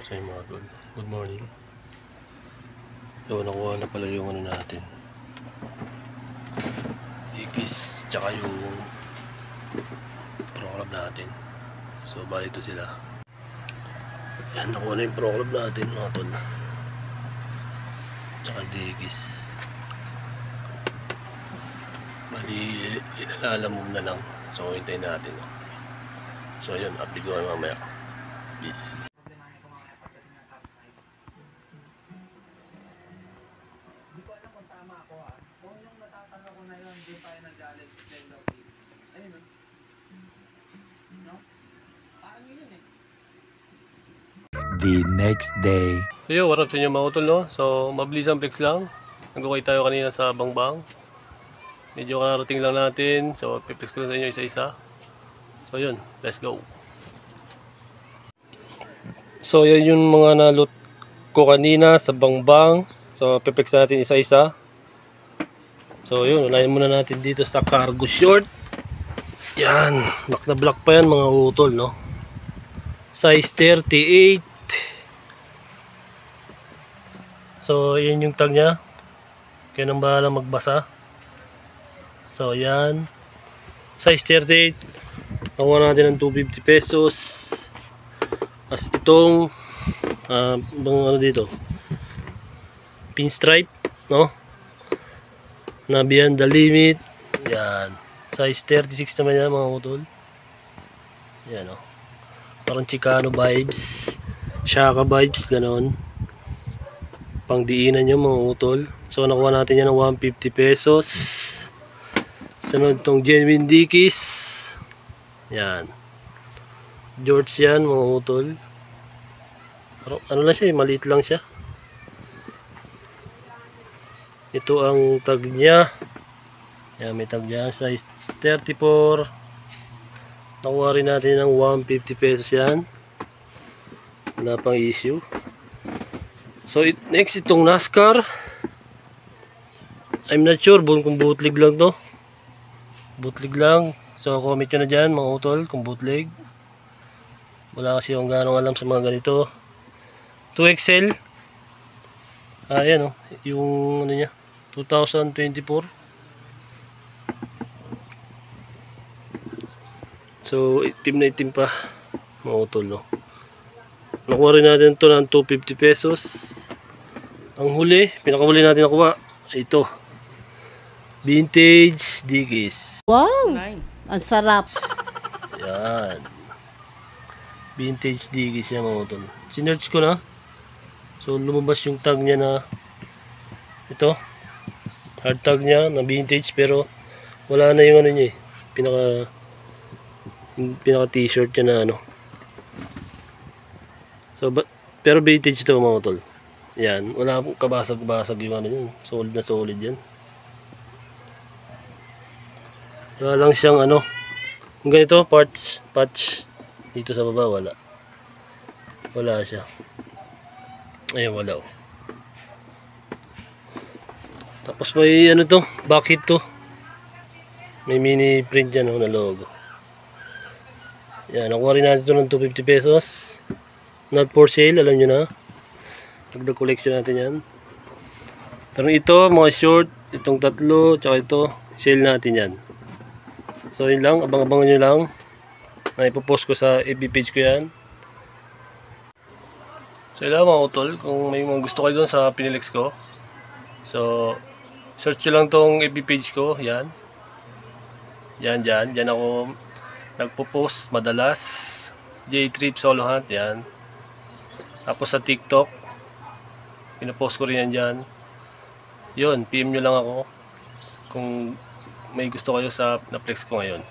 sa inyo mga tol. Good morning. So nakuha na pala yung ano natin, tikis tsaka yung pro club natin. So bali ito sila. Yan, nakuha na yung pro club natin mga tol, tsaka tikis. Bali ilalamove na lang. So hintayin natin. So yun, update ko mamaya. Peace. Hindi ko alam kung tama ako ha. Kung yung natatanda ko na yun, hindi tayo nag-Alex Taylor Kids. Ayun no? No? Parang yun eh. The next day. So yo, what up sa inyo mga utol, no? So mabilis ang flex lang. Nag-ukay tayo kanina sa Bangbang. Medyo kararating lang natin. So piplex ko lang sa inyo isa-isa. So yun, let's go. So yun yung mga nalot ko kanina sa Bangbang. So piplex natin isa-isa. So yun, unahin muna natin dito sa cargo short. Yan, black na black pa yan mga utol, no? Size 38. So yan yung tag nya. Kaya nang bahala magbasa. So yan, size 38. Nakuha natin ng 250 pesos. As itong bang ano dito, pinstripe, no? Na beyond the limit. Yan, size 36 naman yan mga utol. Yan, no? Parang Chicano vibes, Shaka vibes, ganon. Pangdiinan nyo mga utol. So nakuha natin yan ng 150 pesos. Sunod tong genuine dikis. Yan, George yan mga utol. Ano lang siya, maliit lang siya. Ito ang tag niya. Yan, may tag niya, size 34. Nakuha rin natin ng 150 pesos yan. Wala pang issue. So next itong NASCAR. I'm not sure kung bootleg lang to. Bootleg lang. So comment nyo na dyan mga utol kung bootleg. Wala kasi yung ganong alam sa mga ganito. 2XL. Ayan, oh, yung ano niya, 2024. So itim na itim pa mga utol, no? Nakuha rin natin ito ng 250 pesos. Ang huli, pinakahuli natin nakuha, ito, vintage dikis. Wow! Ang sarap. Yan, vintage dikis yan mga utol. Sinerch ko na. So lumabas yung tag niya na ito, hard tag niya na vintage, pero wala na yung ano niya eh, pinaka t-shirt niya na ano. So pero vintage ito mga tol. Yan, wala akong kabasag-basag yung ano yun. Solid na solid yan. Wala lang siyang ano, yung ganito patch dito sa baba, wala siya. Ayun, wala, oh. Tapos may ano to, bakit to, may mini print dyan, oh, na logo. Yan, nakuha rin natin ito ng 250 pesos. Not for sale, alam nyo na. Dagdag collection natin yan. Pero ito, mga short, itong tatlo, tsaka ito, sale natin yan. So yun lang, abang-abangan nyo lang. Ipopost ko sa FB page ko yan. So yun lang mga utol, kung may mga gusto kayo doon sa pinilex ko, so search nyo lang tong FB page ko. Yan, dyan ako nagpo-post madalas. J-Trip Solo Hunt, yan. Tapos sa TikTok, pinapost ko rin yan dyan. Yun, PM nyo lang ako kung may gusto kayo sa na-flex ko ngayon.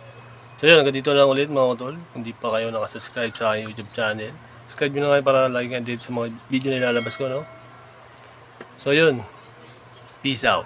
So yun, hanggang dito lang ulit mga utol. Kung di pa kayo nakasubscribe sa aking YouTube channel, subscribe nyo na kayo para lagi kayo update sa mga video na ilalabas ko, no? So yun, peace out.